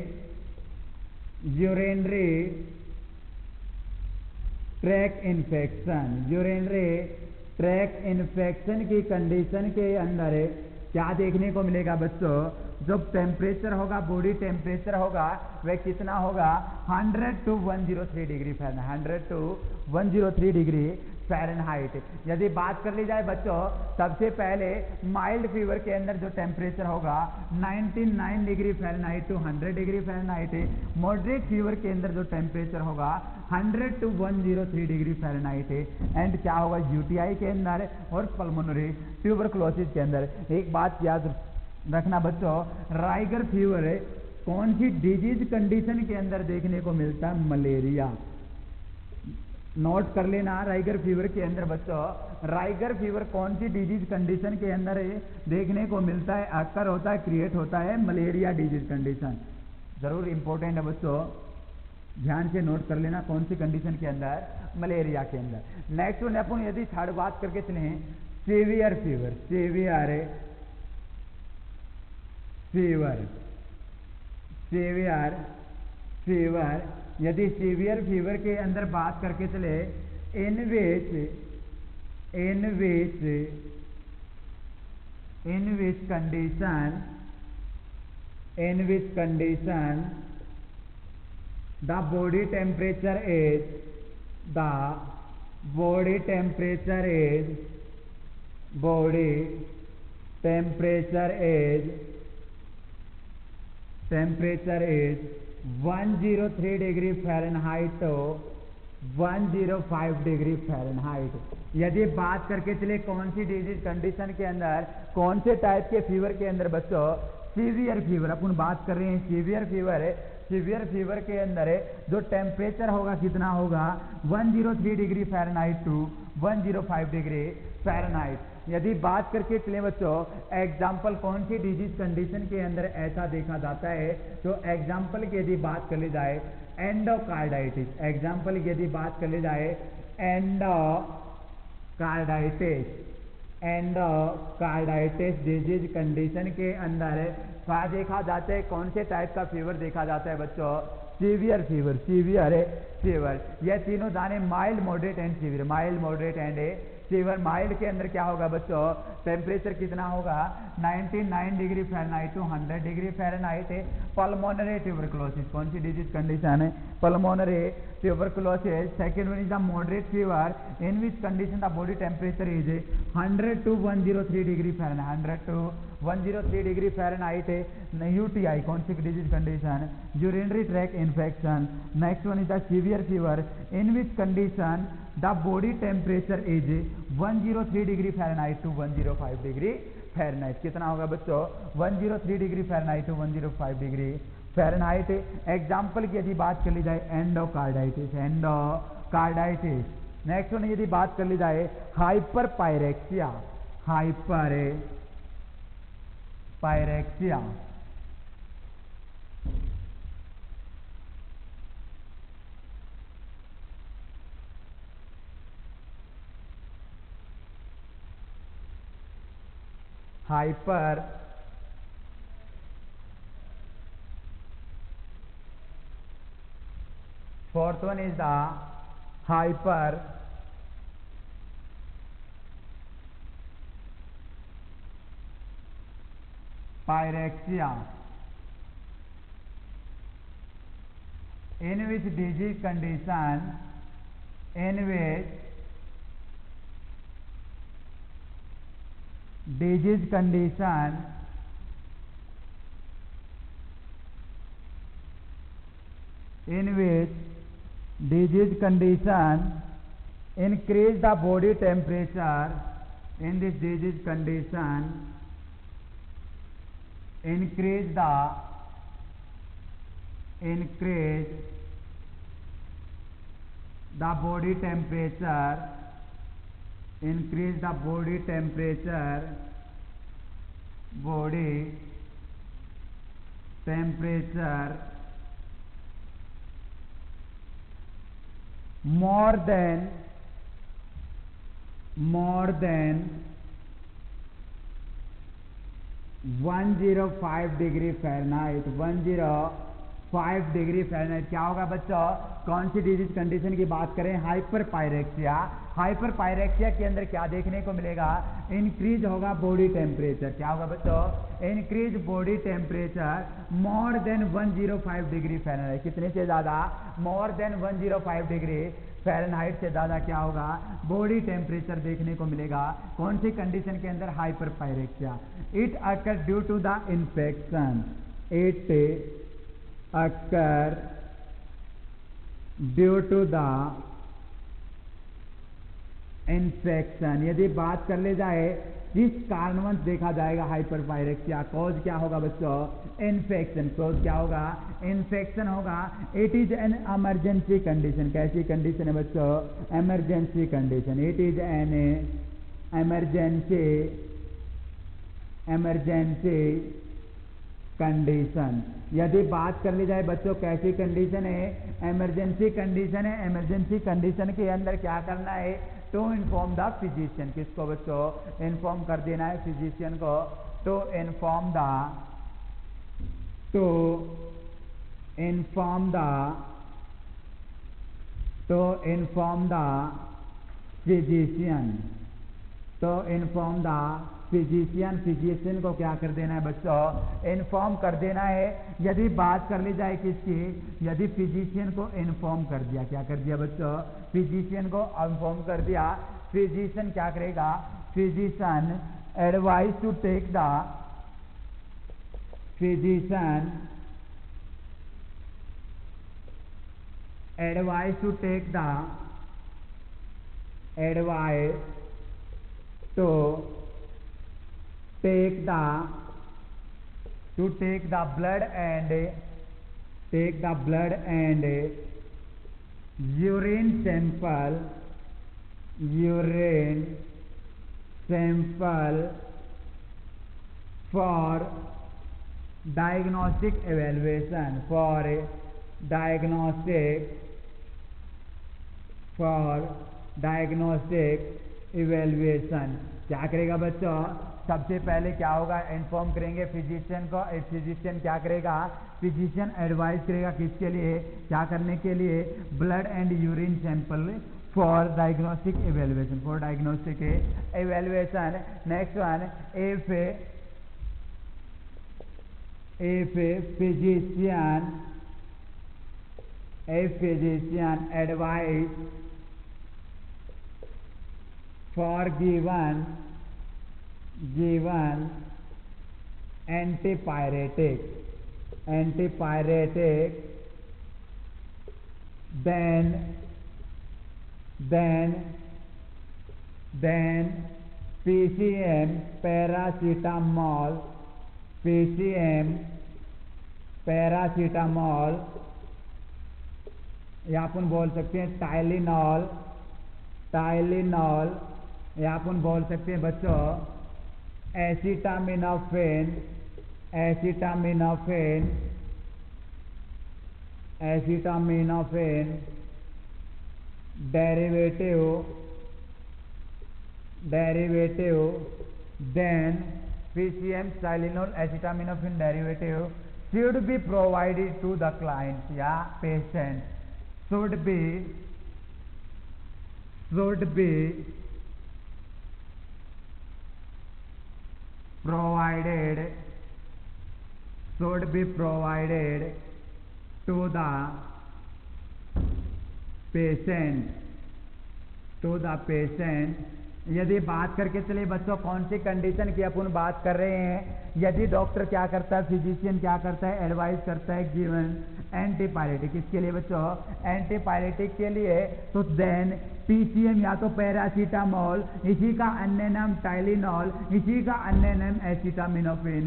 ट्रैक इन्फेक्शन की कंडीशन के अंदर क्या देखने को मिलेगा बच्चों, जो टेम्परेचर होगा, बॉडी टेम्परेचर होगा वह कितना होगा 100 to 103 degree Fahrenheit, 100 to 103 degree Fahrenheit. यदि बात कर ली जाए बच्चों सबसे पहले माइल्ड फीवर के अंदर जो टेम्परेचर होगा 99 degree Fahrenheit to 100 degree Fahrenheit. Moderate fever के अंदर जो टेम्परेचर होगा 100 to 103 डिग्री फ़ारेनहाइट। एंड क्या होगा UTI के अंदर और पल्मोनरी ट्यूबरकुलोसिस के अंदर। एक बात याद रखना बच्चों, राइगर फीवर कौन सी डिजीज कंडीशन के अंदर देखने को मिलता है, मलेरिया। नोट कर लेना, राइगर फीवर के अंदर बच्चों, राइगर फीवर कौन सी डिजीज कंडीशन के अंदर देखने को मिलता है, अक्कर होता है, क्रिएट होता है, मलेरिया डिजीज कंडीशन। जरूर इंपॉर्टेंट है बच्चों, ध्यान से नोट कर लेना कौन सी कंडीशन के अंदर, मलेरिया के अंदर। नेक्स्ट वन अपन यदि थर्ड बात करके चले सीवियर फीवर। यदि सीवियर फीवर के अंदर बात करके चले in which condition the body temperature is 103 degree Fahrenheit to 105 degree Fahrenheit. यदि बात करके चले कौन सी डिजीज कंडीशन के अंदर, कौन से टाइप के फीवर के अंदर बच्चों, सीवियर फीवर। अपन बात कर रहे हैं सीवियर फीवर के अंदर जो टेम्परेचर होगा कितना होगा 103 degree Fahrenheit to 105 degree Fahrenheit. यदि बात करके चले बच्चों एग्जाम्पल कौन सी डिजीज कंडीशन के अंदर ऐसा देखा जाता है, तो एग्जाम्पल की यदि बात कर ली जाए एंडोकार्डाइटिस। एग्जाम्पल की यदि बात कर ली जाए एंडोकार्डाइटिस डिजीज कंडीशन के अंदर क्या देखा जाता है, कौन से टाइप का फीवर देखा जाता है बच्चों, सीवियर फीवर। यह तीनों जाने mild, moderate and severe. Mild के अंदर क्या होगा बच्चों, टेम्परेचर कितना होगा 99 degree Fahrenheit to 100 degree Fahrenheit. Pulmonary tuberculosis कौन सी डिजीज कंडीशन है, pulmonary tuberculosis. Second one is the moderate fever in which condition the body temperature is 100 to 103 degree Fahrenheit, 100 to 103 degree Fahrenheit. UTI कौन सी disease condition, urinary tract infection. Next one is the severe fever in which condition the body temperature is 103 degree Fahrenheit to 105 degree Fahrenheit. कितना होगा बच्चों 103 degree Fahrenheit to 105 degree Fahrenheit. Example की यदि बात कर ली जाए एंडोकार्डाइटिस। नेक्स्ट वन यदि बात कर ली जाए hyper pyrexia. Fourth one is the pyrexia, in which disease condition increase the body temperature. In this disease condition, increase the body temperature, more than 105 degree Fahrenheit. 105 degree Fahrenheit क्या होगा बच्चों? कौन सी डिजीज कंडीशन की बात करें? Hyper pyrexia. Hyper pyrexia के अंदर क्या देखने को मिलेगा? इंक्रीज होगा बॉडी टेम्परेचर। क्या होगा बच्चों? Increase body temperature more than 105 degree Fahrenheit. कितने से ज़्यादा? मोर देन 105 डिग्री फ़ारेनहाइट से ज़्यादा क्या होगा? बॉडी टेम्परेचर देखने को मिलेगा। कौन सी कंडीशन के अंदर? Hyper pyrexia. It occur due to the infection. It occur due to the infection. यदि बात कर ले जाए किस कारणवश देखा जाएगा हाइपर पायरेक्सिया, कॉज क्या होगा बच्चों? इन्फेक्शन। कॉज क्या होगा? इन्फेक्शन होगा। It is an emergency condition. कैसी कंडीशन है बच्चों? Emergency condition. It is an emergency condition. यदि बात कर ली जाए बच्चों कैसी कंडीशन है? इमरजेंसी कंडीशन है। इमरजेंसी कंडीशन के अंदर क्या करना है? To inform the physician. किसको बच्चों? इन्फॉर्म कर देना है फिजिशियन को। To inform the physician. Physician को क्या कर देना है बच्चों? इन्फॉर्म कर देना है। यदि बात कर ली जाए किसकी? यदि फिजिशियन को इन्फॉर्म कर दिया, क्या कर दिया बच्चों? फिजिशियन को इन्फॉर्म कर दिया। फिजिशियन क्या करेगा? Physician advise to take the blood and urine sample for diagnostic evaluation. क्या करेगा बच्चों? सबसे पहले क्या होगा? इन्फॉर्म करेंगे फिजिशियन को। फिजिशियन क्या करेगा? फिजिशियन एडवाइस करेगा किसके लिए? क्या करने के लिए? Blood and urine sample for diagnostic evaluation. Next one, if physician advice for given antipyretic, then PCM paracetamol, या अपन बोल सकते हैं टाइलिनॉल, या अपन बोल सकते हैं बच्चों acetaminophen, derivative, then PCM Tylenol acetaminophen derivative should be provided to the client या patient, should be provided should be provided to the patient। यदि बात करके चलिए बच्चों कौन सी कंडीशन की अपन बात कर रहे हैं, यदि डॉक्टर क्या करता है, फिजिशियन क्या करता है, एडवाइस करता है गिवन एंटीपायरेटिक, किसके लिए बच्चों, एंटीपायरेटिक के लिए, तो देन पीसीएम या तो पैरासीटामोल, इसी का अन्य नाम टाइलिनॉल, इसी का अन्य नाम एसिटामिनोफेन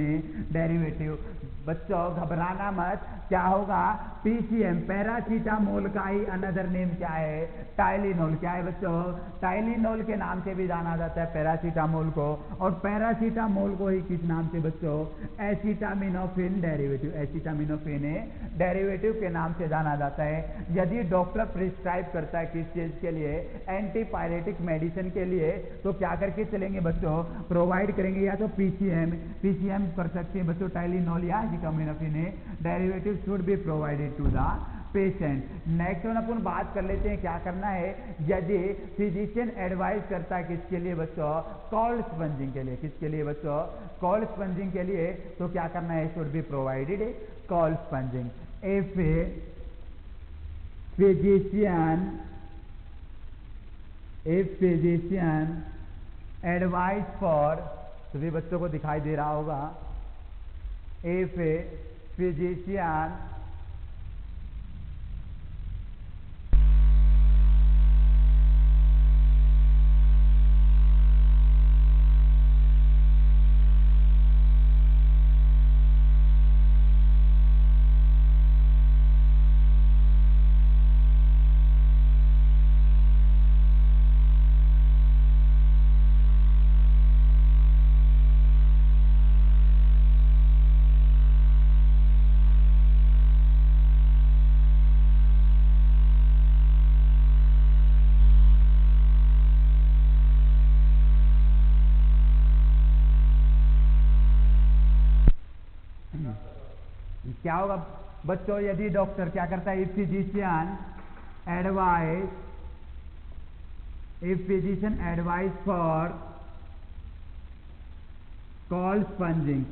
डेरिवेटिव। बच्चों घबराना मत, क्या होगा, पीसीएम पैरासीटामोल का ही अनदर नेम क्या है, टाइलिनॉल। क्या है बच्चों, टाइलिनॉल के नाम से भी जाना जाता है पैरासीटामोल को, और पैरासीटामोल को ही किस नाम से बच्चों, एसिटामिनोफेन डेरिवेटिव, एसिटामिनोफेन डेरिवेटिव के नाम से जाना जाता है। यदि डॉक्टर प्रिस्क्राइब करता है किस चीज के लिए, एंटीपायरेटिक मेडिसिन के लिए, तो क्या करके चलेंगे बच्चों, प्रोवाइड करेंगे या तो पीसीएम कर सकते हैं बच्चों, टाइलिनॉल या acetaminophen derivative should be provided to the patient. Next one अपन बात कर लेते हैं, क्या करना है, यदि फिजिशियन एडवाइस करता है किसके लिए बच्चों, कोल्ड स्पंजिंग के लिए, किसके लिए बच्चों, कोल्ड स्पंजिंग के लिए, तो क्या करना है, should be provided cold spongin. If physician advice for, सभी बच्चों को दिखाई दे रहा होगा, इफ फिजिशियन क्या होगा बच्चों, यदि डॉक्टर क्या करता है, if physician advice for cold spongin,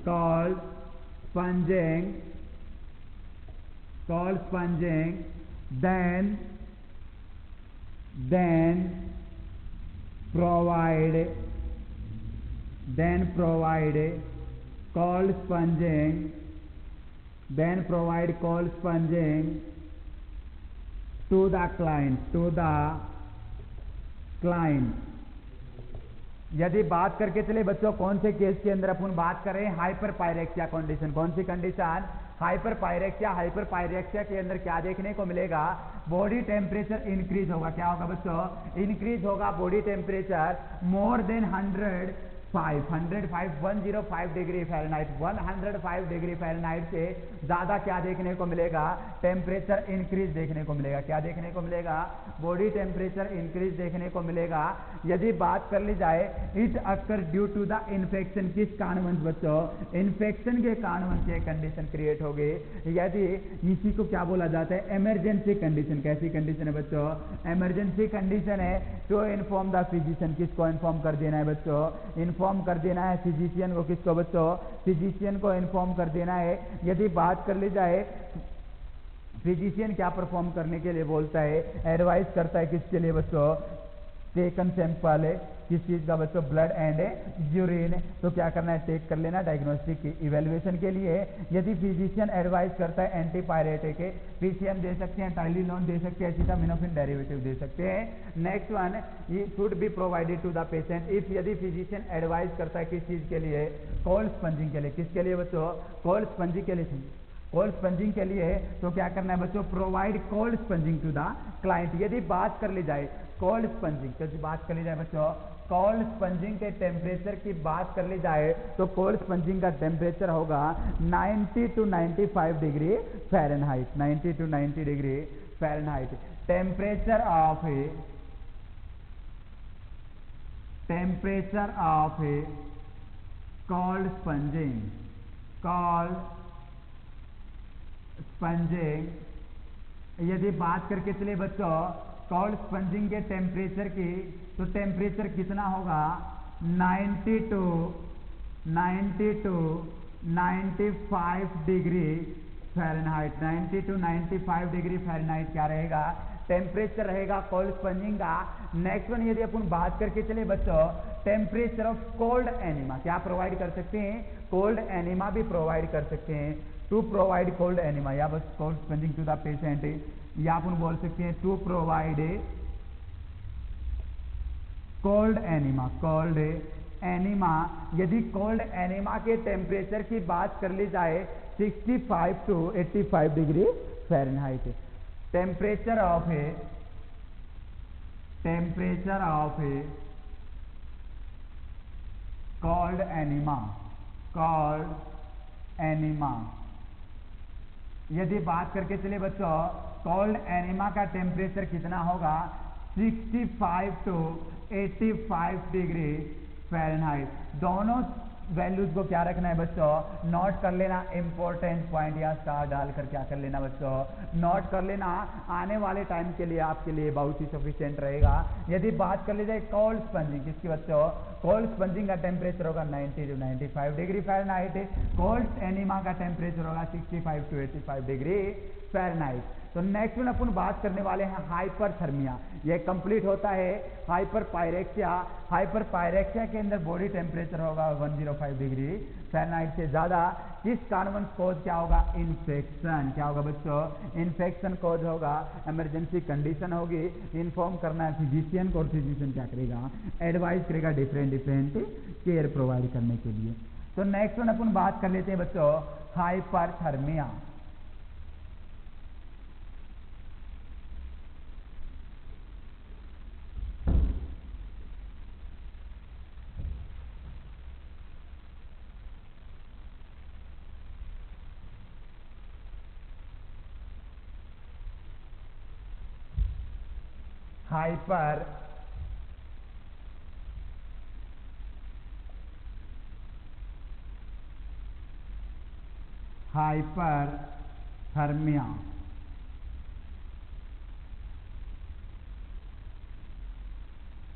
then provide cold sponging to the client। यदि बात करके चले बच्चों कौन से केस के अंदर अपन बात कर रहे हैं, हाइपरपायरेक्सिया कंडीशन। कौन सी कंडीशन, हाइपरपायरेक्सिया के अंदर क्या देखने को मिलेगा, बॉडी टेम्परेचर इंक्रीज होगा। क्या होगा बच्चों, इंक्रीज होगा body temperature more than 105 degree Fahrenheit, 105 degree Fahrenheit से ज़्यादा क्या देखने को मिलेगा, टेम्परेचर इंक्रीज देखने को मिलेगा। क्या देखने को मिलेगा, बॉडी टेम्परेचर इंक्रीज देखने को मिलेगा। यदि बात कर ली जाए, it occur due to the infection, किस कारणवश बच्चों, इन्फेक्शन के कारणवश ये कंडीशन क्रिएट हो गई। यदि इसी को क्या बोला जाता है, इमरजेंसी कंडीशन। कैसी कंडीशन है बच्चों, इमरजेंसी कंडीशन है। टू इन्फॉर्म द फिजिशियन, किसको इन्फॉर्म कर देना है बच्चों, इन्फॉर्म कर देना है फिजिशियन को। किसको बच्चों, फिजिशियन को इन्फॉर्म कर देना है। यदि बात कर ली जाए, फिजिशियन क्या परफॉर्म करने के लिए बोलता है, एडवाइस करता है किसके लिए बच्चों, टेकन सैंपल है किस चीज का बच्चों, ब्लड एंड यूरिन। तो क्या करना है, टेक कर लेना डायग्नोस्टिक की इवेल्युएशन के लिए। यदि फिजिशियन एडवाइस करता है एंटीपायरेटिक, पीसीएम दे सकते हैं, टाइलिनॉल दे सकते हैं, एसिटामिनोफेन डेरिवेटिव दे सकते हैं। नेक्स्ट वन, ये should be provided to the patient if, यदि फिजिशियन एडवाइस करता है किस चीज के लिए, कोल्ड स्पंजिंग के लिए। किसके लिए बच्चों, कोल्ड स्पंजिंग के लिए। कोल्ड स्पंजिंग के लिए तो क्या करना है बच्चों, provide cold sponging to the client. यदि बात कर ली जाए कोल्ड स्पंजिंग, तो बात कर ली जाए बच्चों कोल्ड स्पंजिंग के टेम्परेचर की बात कर ली जाए, तो कोल्ड स्पंजिंग का टेम्परेचर होगा 90 to 95 degree Fahrenheit, 90 to 90 degree Fahrenheit. Temperature of cold spongin, यदि बात करके चले बच्चों कोल्ड स्पंजिंग के टेम्परेचर की, तो टेम्परेचर कितना होगा, 90 to 95 degree Fahrenheit, 90 to 95 degree Fahrenheit क्या रहेगा, टेम्परेचर रहेगा कोल्ड स्पंजिंग का। नेक्स्ट वन यदि अपन बात करके चले बच्चों, टेम्परेचर ऑफ कोल्ड एनिमा क्या प्रोवाइड कर सकते हैं, कोल्ड एनिमा भी प्रोवाइड कर सकते हैं। टू प्रोवाइड कोल्ड एनिमा या बस cold sponging to the patient, या अपन बोल सकते हैं to provide cold enema. Cold enema, यदि कोल्ड एनिमा के टेम्परेचर की बात कर ली जाए 65 to 85 degree Fahrenheit. Temperature of cold enema, cold enema यदि बात करके चले बच्चों, कोल्ड एनिमा का टेम्परेचर कितना होगा, 65 to 85 डिग्री फ़ारेनहाइट। दोनों वैल्यूज को क्या रखना है बच्चों, नोट कर लेना, इंपॉर्टेंट पॉइंट या स्टार डालकर क्या कर लेना बच्चों, नोट कर लेना, आने वाले टाइम के लिए आपके लिए बहुत ही सफिशिएंट रहेगा। यदि बात कर ली जाए कोल्ड स्पंजिंग, किसकी बच्चों, कोल्ड स्पंजिंग का टेम्परेचर होगा 90 to 95 degree Fahrenheit. Cold enema का टेम्परेचर होगा 65 to 85 डिग्री फ़ारेनहाइट। तो नेक्स्ट में अपन बात करने वाले हैं हाइपरथर्मिया। यह कंप्लीट होता है हाइपर पायरेक्सिया। हाइपर पायरेक्सिया के अंदर बॉडी टेम्परेचर होगा 105 डिग्री फ़ारेनहाइट से ज़्यादा। किस कारण कोज क्या होगा, इन्फेक्शन। क्या होगा बच्चों, इन्फेक्शन कोज होगा, इमरजेंसी कंडीशन होगी, इन्फॉर्म करना है फिजिशियन को, और फिजिशियन क्या करेगा, एडवाइस करेगा डिफरेंट केयर प्रोवाइड करने के लिए। तो नेक्स्ट वन अपन बात कर लेते हैं बच्चों हाइपरथर्मिया। हाइपरथर्मिया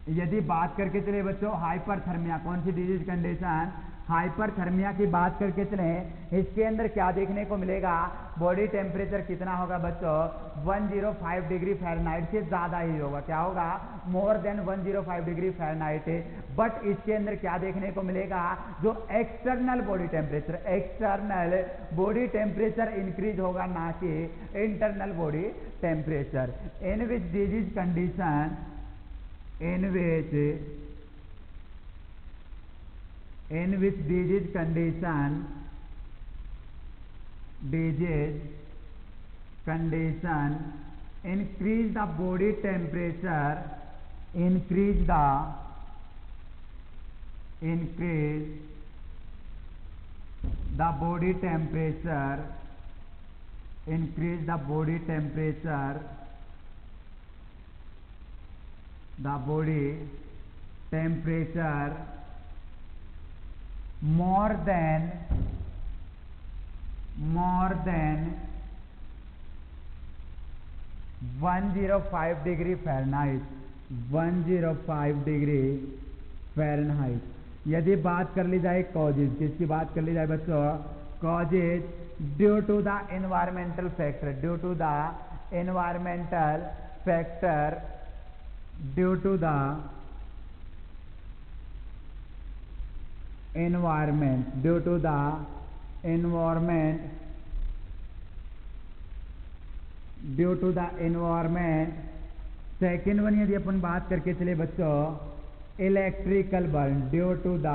यदि बात करके चले बच्चों, हाइपरथर्मिया कौन सी डिजीज कंडीशन, हाइपरथर्मिया की बात करके चले, इसके अंदर क्या देखने को मिलेगा, बॉडी टेम्परेचर कितना होगा बच्चों, 105 डिग्री फ़ारेनहाइट से ज़्यादा ही होगा। क्या होगा, more than 105 degree Fahrenheit. But इसके अंदर क्या देखने को मिलेगा, जो एक्सटर्नल बॉडी टेम्परेचर इंक्रीज होगा, ना कि internal body temperature. In which disease condition, in which disease condition increase the body temperature, increase the body temperature, more than 105 degree Fahrenheit, 105 degree Fahrenheit. यदि बात कर ली जाए कॉजेज, किसकी बात कर ली जाए बच्चों, causes due to the environmental factor, due to the environmental factor, due to the environment, due to the environment, due to the environment। Second one यदि अपन बात करके चले बच्चों, electrical burn, due to the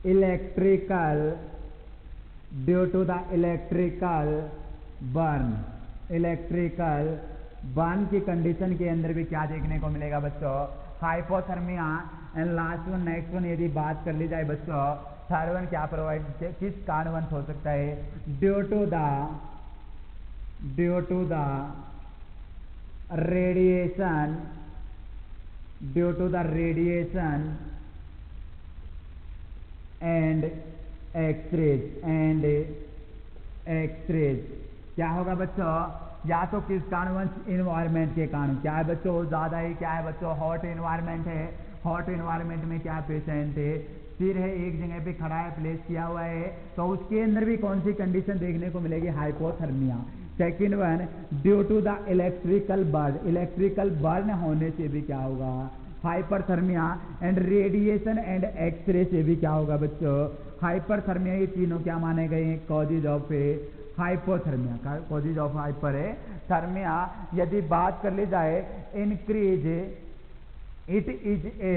electrical burn की condition के अंदर भी क्या देखने को मिलेगा बच्चों, hypothermia. And last one, next one यदि बात कर ली जाए बच्चों, थर्ड वन क्या प्रोवाइड, किस कारण हो सकता है, due to the radiation and X-rays. क्या होगा बच्चों, या तो किस कारण, इन्वायरमेंट के कारण। क्या है बच्चों, ज़्यादा ही क्या है बच्चों, हॉट इन्वायरमेंट है, हॉट एनवायरनमेंट में क्या पेशेंट है, सिर है एक जगह पे खड़ा है, प्लेस किया हुआ है, तो उसके अंदर भी कौन सी कंडीशन देखने को मिलेगी, hypothermia. Second one, due to the electrical burn होने से भी क्या होगा, hyperthermia. And radiation and X-ray से भी क्या होगा बच्चों, हाइपरथर्मिया। ये तीनों क्या माने गए हैं, causes of hypothermia, causes of hyperthermia. यदि बात कर ली जाए इंक्रीज, इट इज ए